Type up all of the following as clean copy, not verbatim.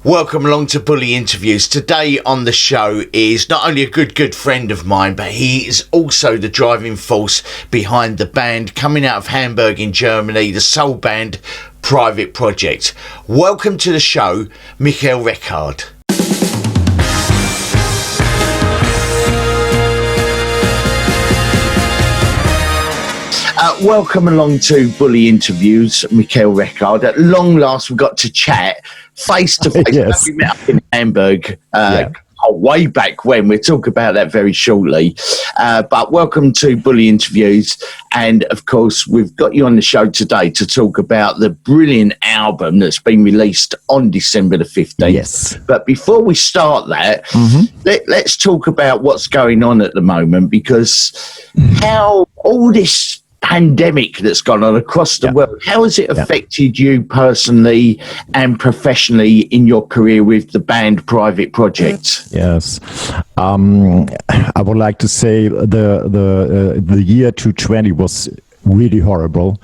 Welcome along to Bully Interviews. Today on the show is not only a good friend of mine, but he is also the driving force behind the band coming out of Hamburg in Germany, the soul band PrivatProjekt. Welcome to the show, Michel Reckhard. Welcome along to Bully Interviews, Michel Reckhard. At long last, we got to chat face to face. Yes. We met up in Hamburg way back when. We'll talk about that very shortly. But welcome to Bully Interviews. And of course, we've got you on the show today to talk about the brilliant album that's been released on December the 15th. Yes. But before we start that, let's talk about what's going on at the moment, because how all this pandemic that's gone on across the world, how has it affected you personally and professionally in your career with the band PrivatProjekt? Yes, I would like to say the year 2020 was really horrible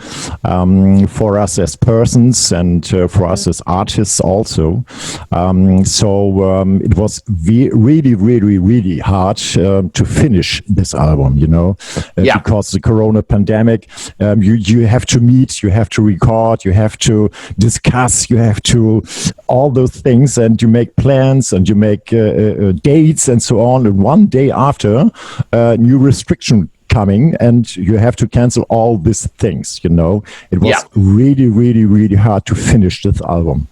for us as persons and for us as artists also. It was really hard to finish this album, because the corona pandemic, you have to meet, you have to record, you have to discuss, you have to all those things, and you make plans and you make dates and so on. And one day after, new restriction coming, and you have to cancel all these things. It was really hard to finish this album.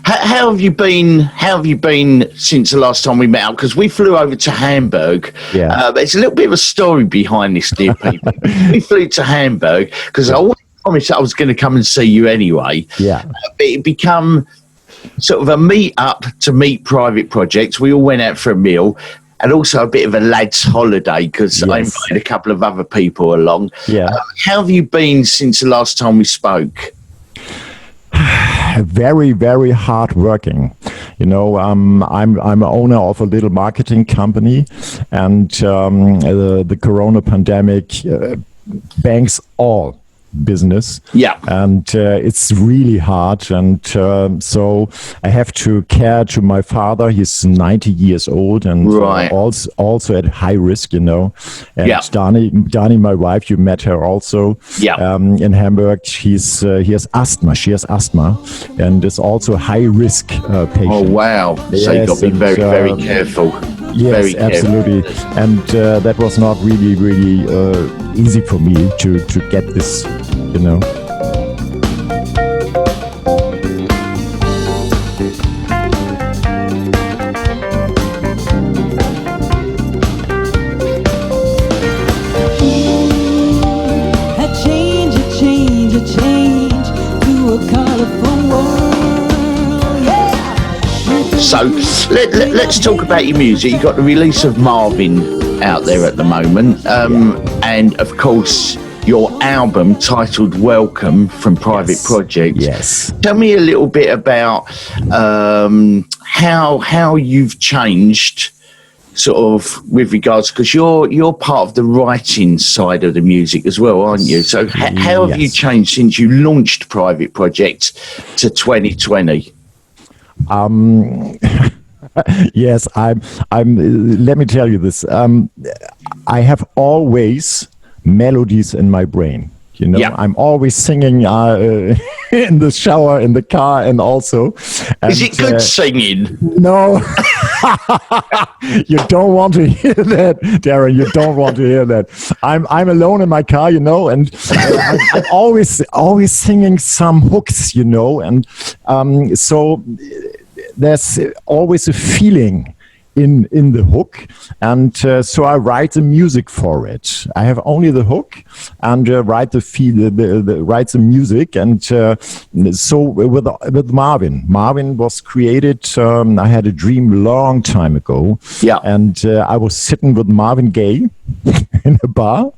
How have you been? How have you been since the last time we met up? Because we flew over to Hamburg. There's a little bit of a story behind this, dear people. We flew to Hamburg because I always promised I was going to come and see you anyway. But it become sort of a meet up to meet PrivatProjekt. We all went out for a meal. And also a bit of a lad's holiday because I invited a couple of other people along. How have you been since the last time we spoke? Very hard working. I'm an owner of a little marketing company, and the corona pandemic banks all business, and it's really hard, and so I have to care to my father. He's 90 years old and also at high risk, and Dani, my wife, you met her also in Hamburg. He has asthma. She has asthma and is also a high risk patient. Oh wow. So you've got to be very careful. Yes, absolutely. And that was not really easy for me to get this, A change to a colorful world. So let's talk about your music. You've got the release of Marvin out there at the moment, and of course your album titled Welcome from PrivatProjekt. Yes. Tell me a little bit about how you've changed, sort of with regards, because you're part of the writing side of the music as well, aren't you? So how have you changed since you launched PrivatProjekt to 2020? Yes, I'm let me tell you this. I have always melodies in my brain. I'm always singing in the shower, in the car, and also. And, is it good singing? No. You don't want to hear that, Darren. You don't want to hear that. I'm alone in my car, and I'm always singing some hooks, and so there's always a feeling in the hook, and so I write the music for it. I have only the hook and write write the music, and so with Marvin was created. I had a dream long time ago, and I was sitting with Marvin Gaye in a bar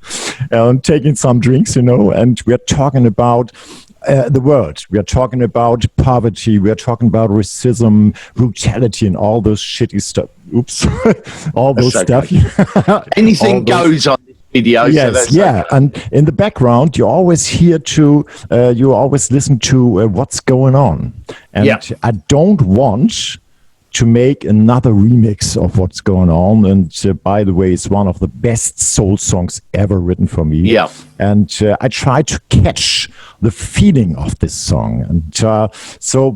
and taking some drinks, and we're talking about the world. We are talking about poverty. We are talking about racism, brutality, and all those shitty stuff. Oops, all those stuff. Anything goes on this video. Yes, so yeah, and in the background you always you always listen to what's going on, and I don't want to make another remix of what's going on. And by the way, it's one of the best soul songs ever written for me. Yeah. And I try to catch the feeling of this song. And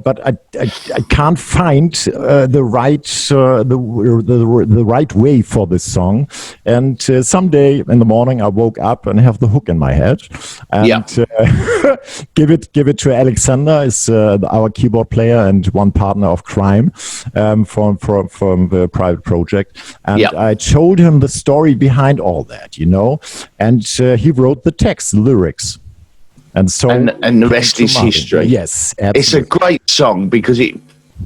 but I can't find the right way for this song. And someday in the morning, I woke up and have the hook in my head. And give it to Alexander, is our keyboard player and one partner of crime. From the PrivatProjekt, and I told him the story behind all that, and he wrote the text, the lyrics, and so and the rest is history. Yes, absolutely. It's a great song because it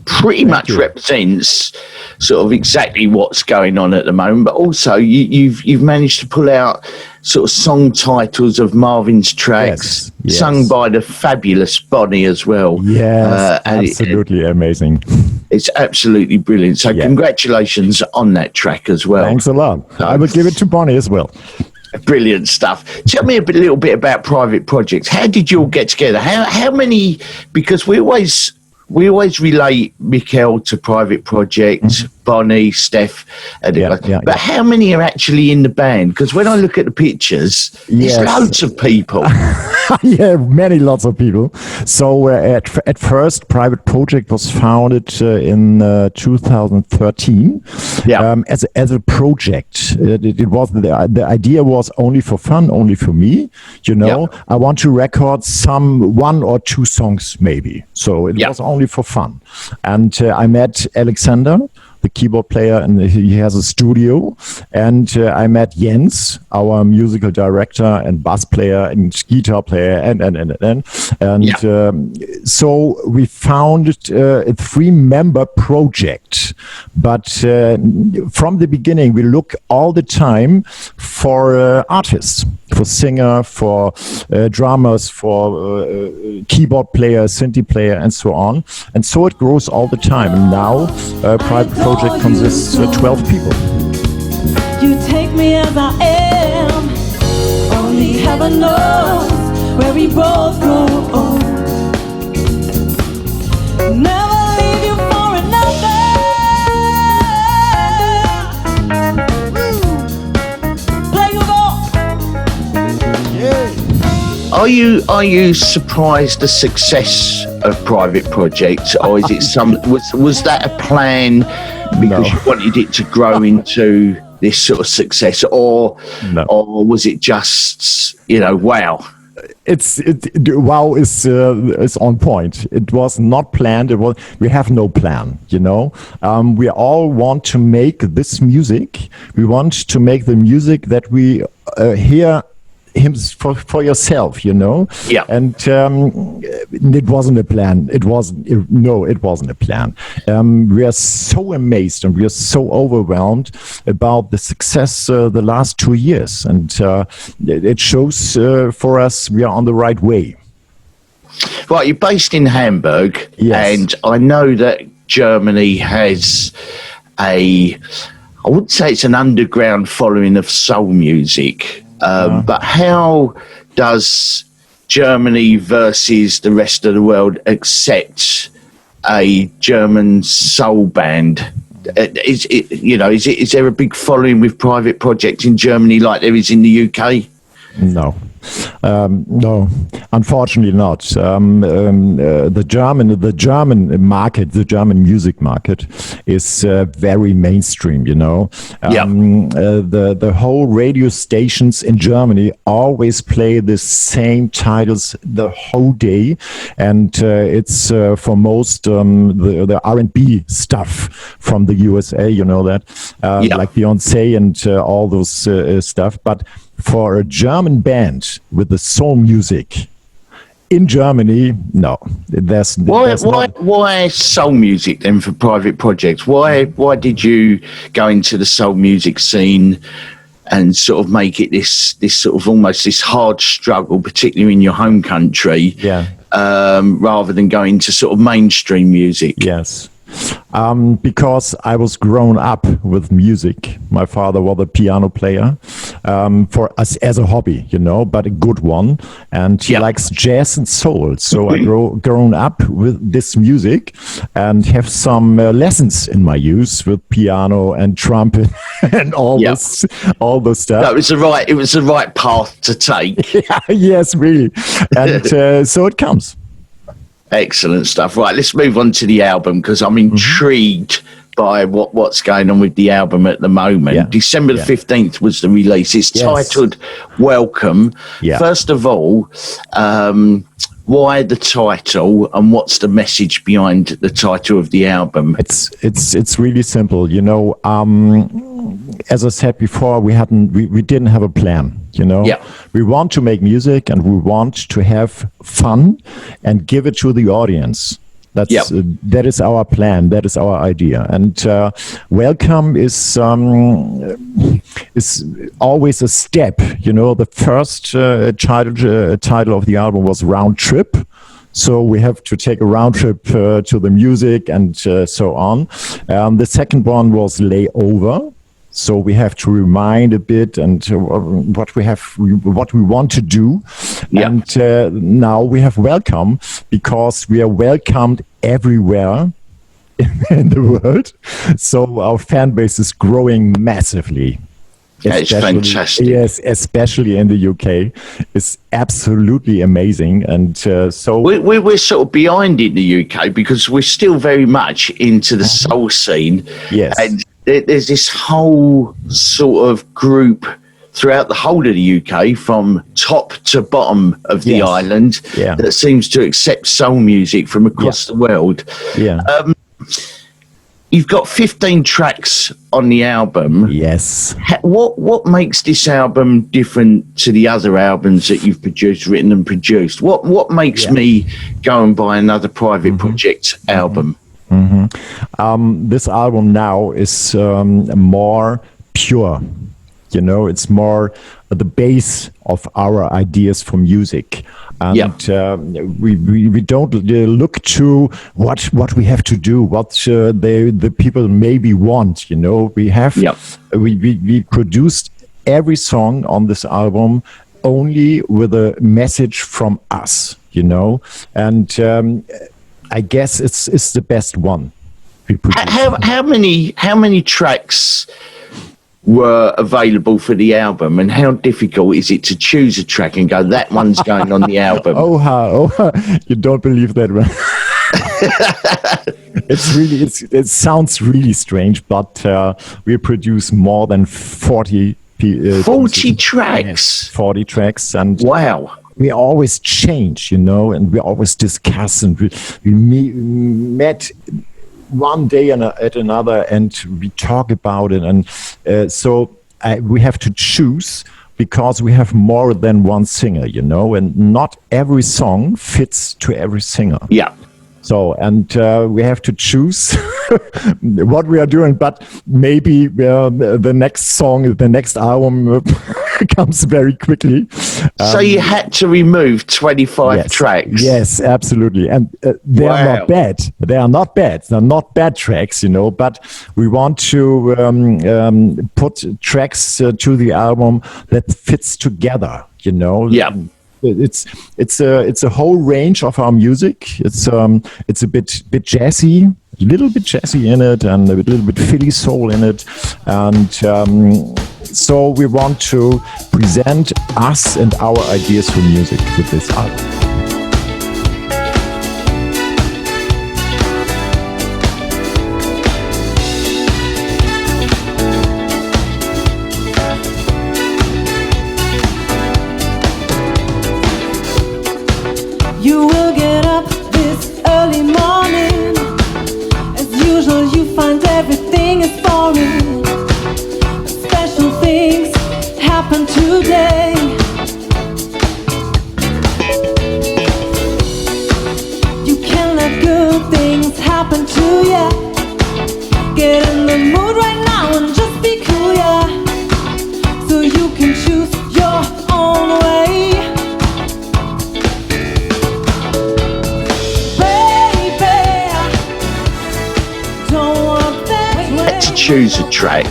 pretty much represents sort of exactly what's going on at the moment, but also you've managed to pull out sort of song titles of Marvin's tracks, sung by the fabulous Bonnie as well. Yes, absolutely amazing. It's absolutely brilliant. So congratulations on that track as well. Thanks a lot. I will give it to Bonnie as well. Brilliant stuff. Tell me a little bit about PrivatProjekt. How did you all get together? How many? Because we always relate Michel to PrivatProjekt, Bonnie, Steph, but how many are actually in the band? Because when I look at the pictures, there's loads of people. Lots of people. So at first, PrivatProjekt was founded in 2013 as a project. It was the idea was only for fun, only for me. I want to record one or two songs maybe. So it was only for fun. And I met Alexander, the keyboard player, and he has a studio. And I met Jens, our musical director and bass player and guitar player, and so we founded a 3-member project. But from the beginning, we look all the time for artists, for singer, for drummers, for keyboard player, synth player, and so on. And so it grows all the time. And now PrivatProjekt consists of 12 people. You take me as I am. Only heaven knows where we both go. Never leave you for another. Play your ball. Are you surprised the success of PrivatProjekt, or is it was that a plan because you wanted it to grow into this sort of success, or was it just wow? Wow is on point. It was not planned. We have no plan. We all want to make this music. We want to make the music that we hear him for yourself, and it wasn't a plan. It wasn't a plan. We are so amazed and we are so overwhelmed about the success the last 2 years, and it shows for us we are on the right way. Right, you're based in Hamburg, and I know that Germany has I wouldn't say it's an underground following of soul music. But how does Germany versus the rest of the world accept a German soul band? Is there a big following with PrivatProjekt in Germany like there is in the UK? No, unfortunately not. The German market, the German music market, is very mainstream. The whole radio stations in Germany always play the same titles the whole day, and it's for most the R&B stuff from the USA. Like Beyonce and all those stuff, but for a German band with the soul music in Germany, no. Why soul music then for PrivatProjekt? Why did you go into the soul music scene and sort of make it this sort of almost this hard struggle, particularly in your home country, rather than going to sort of mainstream music? Yes. Because I was grown up with music. My father was a piano player, for us as a hobby, but a good one. And he likes jazz and soul. So I grown up with this music and have some lessons in my youth with piano and trumpet and all this stuff. No, it was the right path to take. Yes, really. And so it comes. Excellent stuff. Right, let's move on to the album because I'm intrigued by what's going on with the album at the moment. Yeah. December the 15th was the release. It's titled Welcome. Yeah. First of all, why the title and what's the message behind the title of the album? It's really simple. As I said before, we didn't have a plan. We want to make music and we want to have fun and give it to the audience. That is our plan. That is our idea. And Welcome is always a step. The first title of the album was Round Trip. So we have to take a round trip to the music and so on. The second one was Layover. So we have to remind a bit and what we want to do. Yeah. And now we have Welcome because we are welcomed everywhere in the world. So our fan base is growing massively. It's fantastic. Yes, especially in the UK. It's absolutely amazing. And so we're sort of behind in the UK because we're still very much into the soul scene. Yes. And there's this whole sort of group throughout the whole of the UK from top to bottom of the island that seems to accept soul music from across the world. Yeah. You've got 15 tracks on the album. Yes. What makes this album different to the other albums that you've written and produced? What makes me go and buy another Private Projekt album? This album now is more pure. It's more the base of our ideas for music. And we don't look to what we have to do, what the people maybe want. We have we produced every song on this album only with a message from us. And I guess it's the best one. How many tracks were available for the album, and how difficult is it to choose a track and go, that one's going on the album? You don't believe that, right? It sounds really strange, but we produce more than 40 tracks. Yes, 40 tracks, and wow. We always change, and we always discuss, and we met one day at another, and we talk about it, and so we have to choose because we have more than one singer, and not every song fits to every singer. Yeah. So, and we have to choose what we are doing, but maybe the next song, the next album comes very quickly. So you had to remove 25 tracks? Yes, absolutely. And they are not bad. They are not bad. They're not bad tracks, but we want to put tracks to the album that fits together, Yeah. It's a whole range of our music. It's a bit jazzy, a little bit jazzy in it, and a little bit Philly soul in it, and so we want to present us and our ideas for music with this album. You will get up this early morning. As usual, you find everything is boring. Special things happen today. You can let good things happen to you. Get in the mood right now and just be cool, yeah. So you can choose your own way. choose a track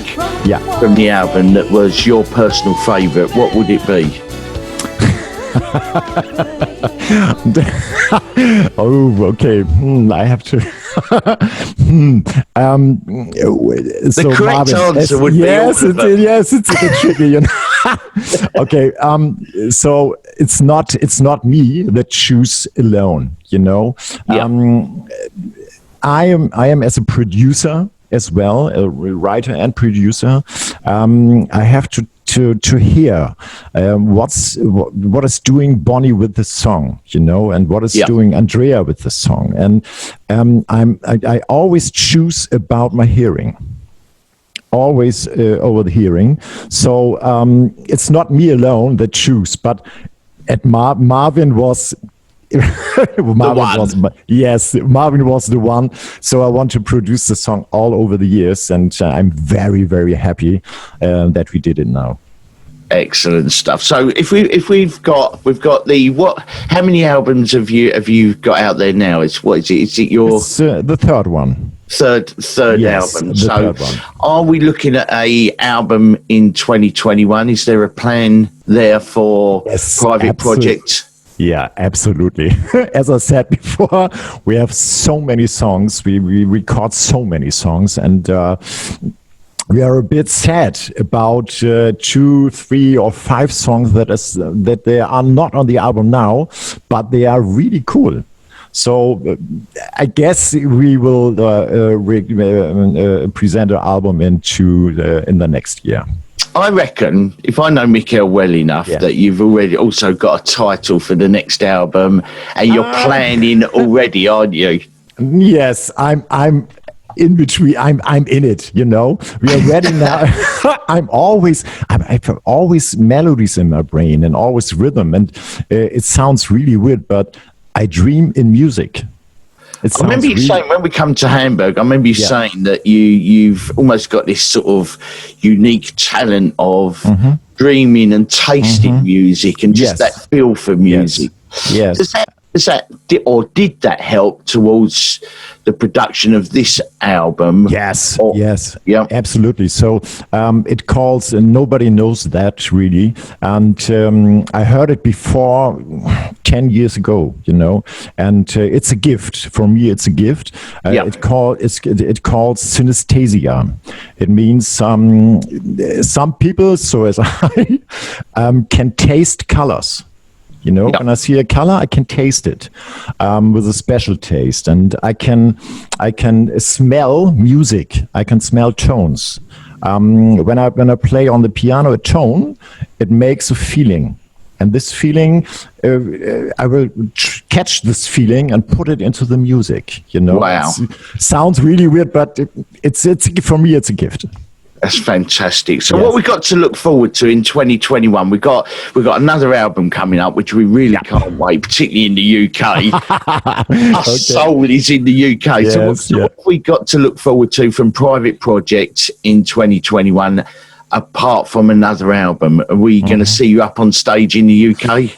Yeah. from the album that was your personal favourite, what would it be? Oh, okay. I have to. The correct answer would be all of them. Yes, it's a bit tricky, you know. Okay. So it's not me that choose alone, you know. Yeah. I am as a producer as well, a writer and producer. I have to hear what is doing Bonnie with the song, you know, and what is doing Andrea with the song, and I always choose about my hearing. Always over the hearing. So it's not me alone that choose, but at Marvin was. Marvin was the one. So I want to produce the song all over the years, and I'm very, very happy that we did it now. Excellent stuff. So if we've got the what? How many albums have you got out there now? Is it? Is it your the third one? Third Yes, album. the So third one. are we looking at a album in 2021? Is there a plan there for Yes, Private Project? Yeah, absolutely. As I said before, we have so many songs. We record so many songs, and we are a bit sad about 2, 3, or 5 songs that they are not on the album now, but they are really cool. So I guess we will present an album in the next year. I reckon, if I know Michel well enough, that you've already also got a title for the next album, and you're planning already, aren't you? Yes, I'm in between. I'm in it. You know, we are ready now. I have always melodies in my brain and always rhythm, and it sounds really weird, but I dream in music. I remember you saying when we come to Hamburg, I remember you saying that you've almost got this sort of unique talent of dreaming and tasting music and just that feel for music. Yes. Did that help towards the production of this album? Yes, Yeah, absolutely. So it calls Nobody Knows That, really. And I heard it before 10 years ago, you know, and it's a gift. For me, it's a gift. It calls synesthesia. It means some people, so as I, can taste colors. You know, when I see a color, I can taste it with a special taste, and I can smell music. I can smell tones. When I play on the piano a tone, it makes a feeling, and this feeling, I will catch this feeling and put it into the music. You know, sounds really weird, but it's for me, it's a gift. That's fantastic. So what we got to look forward to in 2021, we've got another album coming up, which we really can't wait, particularly in the UK. Our soul is in the UK. Yes, what have we got to look forward to from Private Project in 2021, apart from another album? Are we going to see you up on stage in the UK?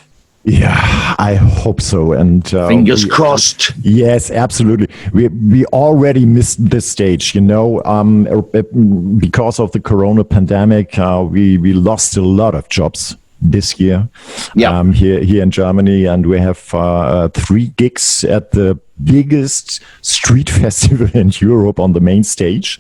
Yeah, I hope so. And fingers crossed. Yes, absolutely. We already missed this stage, you know, because of the Corona pandemic. We lost a lot of jobs this year. Here in Germany, and we have 3 gigs at the biggest street festival in Europe on the main stage.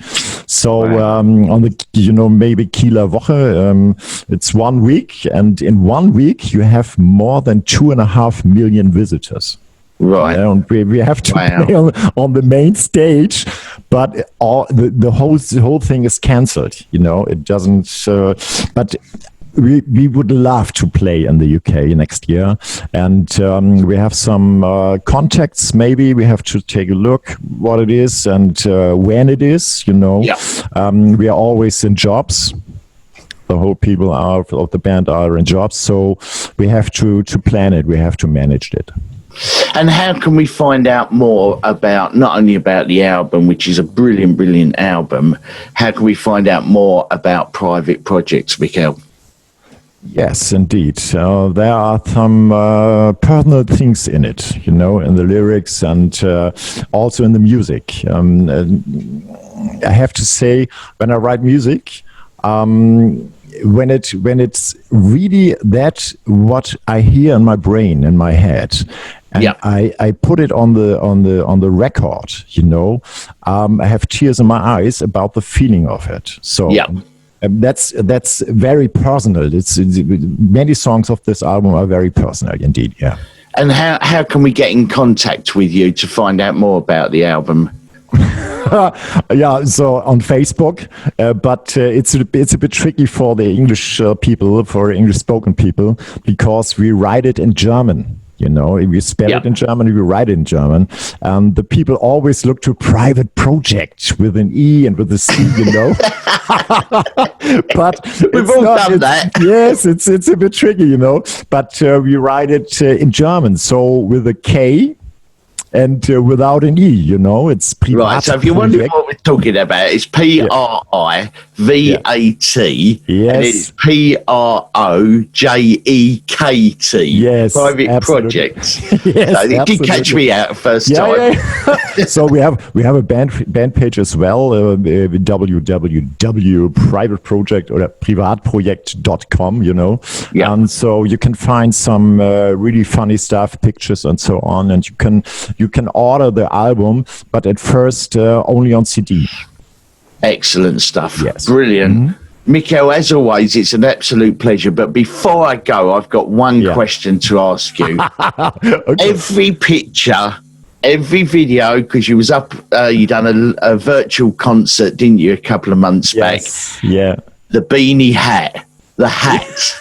So on the, you know, maybe Kieler Woche, it's 1 week, and in 1 week you have more than 2.5 million visitors. Right. And we have to play on the main stage, but the whole thing is cancelled. You know, it doesn't. But we would love to play in the UK next year, and we have some contacts. Maybe we have to take a look what it is and when it is. You know, we are always in jobs. The whole people of the band are in jobs, so we have to plan it. We have to manage it. And how can we find out more about, not only about the album, which is a brilliant, brilliant album, how can we find out more about Private Projects, Michel? Yes, indeed. There are some personal things in it, you know, in the lyrics and also in the music. I have to say, when I write music, when it's really that what I hear in my brain, in my head, and I put it on the record, you know, I have tears in my eyes about the feeling of it. So that's very personal. It's many songs of this album are very personal indeed. Yeah. And how can we get in contact with you to find out more about the album? Yeah, so on Facebook, but it's a bit tricky for the English people, for English spoken people, because we write it in German. You know, we spell it in German, we write it in German. The people always look to PrivatProjekt with an E and with a C, you know. But we've all done that. Yes, it's a bit tricky, you know. But we write it in German, so with a K. And without an E, you know, it's PrivatProjekt. Right, so if you're wondering what we're talking about, it's PrivatVat, and it's PROJEKT. Yes, Private Projects. Yes, so you did catch me out first time. Yeah. So we have a band page as well, www.privatprojekt or privatprojekt.com, you know. Yeah. And so you can find some really funny stuff, pictures and so on, and you can order the album, but at first only on CD. Excellent stuff. Yes. Brilliant. Mm-hmm. Michel, as always, it's an absolute pleasure. But before I go, I've got one question to ask you. Okay. Every picture, every video, because you was up, you done a virtual concert, didn't you, a couple of months back? Yeah. The beanie hat, the hat.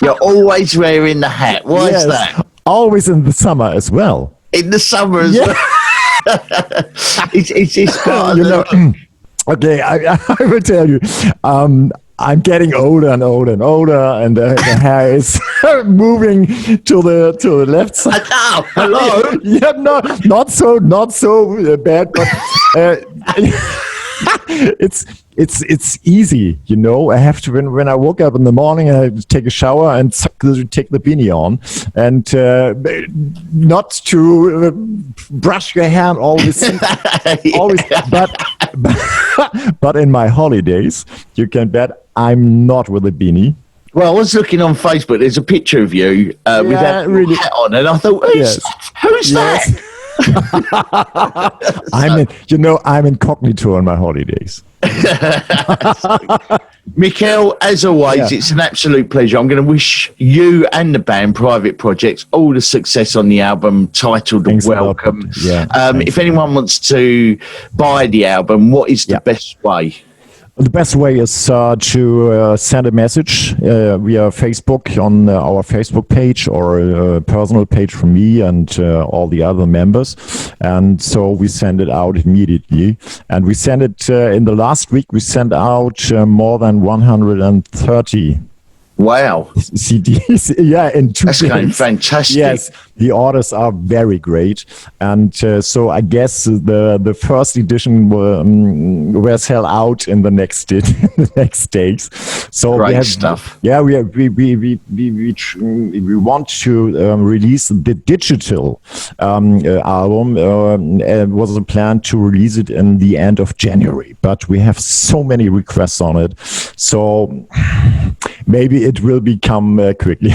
You're always wearing the hat. Why is that? Always in the summer as well. In the summer as well. it's part of okay, I will tell you. I'm getting older and older and older, and the hair is moving to the left side. Hello. Yeah, not so bad, but it's easy, you know. I have to when I woke up in the morning, I take a shower and take the beanie on, and not to brush your hair and always, but in my holidays, you can bet I'm not with a beanie. Well, I was looking on Facebook. There's a picture of you with that hat on, and I thought, who's that? I'm incognito on my holidays. Michel, as always, it's an absolute pleasure. I'm going to wish you and the band PrivatProjekt all the success on the album titled Welcome. If anyone wants to buy the album, what is the best way? The best way is to send a message via Facebook on our Facebook page or a personal page from me and all the other members. And so we send it out immediately. And we send it in the last week, we sent out more than 130 Wow. CDs, in 2 days. That's fantastic. Yes, the orders are very great. And so I guess the first edition will sell out in the next days. So great stuff. Yeah, we want to release the digital album. It was a plan to release it in the end of January, but we have so many requests on it. So maybe it will become quickly.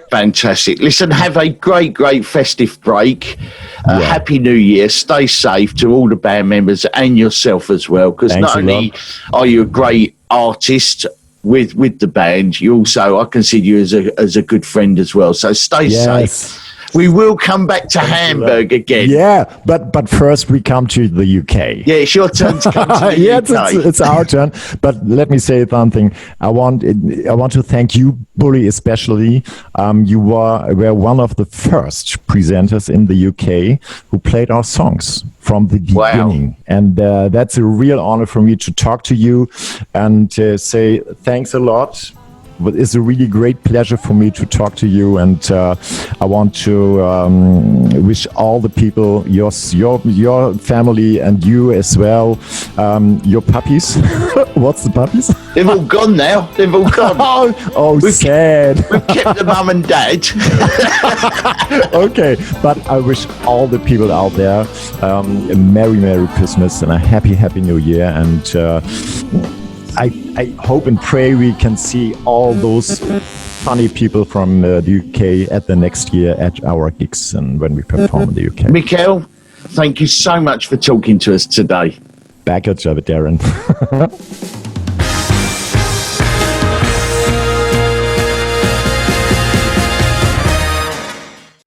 Fantastic. Listen, have a great festive break. Happy New Year. Stay safe to all the band members and yourself as well, because not only are you a great artist with the band, you also, I consider you as a good friend as well. So stay safe. We will come back to Hamburg again. Yeah, but first we come to the UK. Yeah, it's your turn to come to the UK. It's our turn. But let me say something. I want to thank you, Bully, especially. You were one of the first presenters in the UK who played our songs from the beginning. And that's a real honor for me to talk to you and say thanks a lot. it's a really great pleasure for me to talk to you, and I want to wish all the people, your family, and you as well, your puppies. What's the puppies? They've all gone now. They've all gone. Sad. We've kept the mum and dad. Okay, but I wish all the people out there a Merry Christmas and a Happy New Year. And I hope and pray we can see all those funny people from the UK at the next year at our gigs and when we perform in the UK. Michel, thank you so much for talking to us today. Back at you, Darren.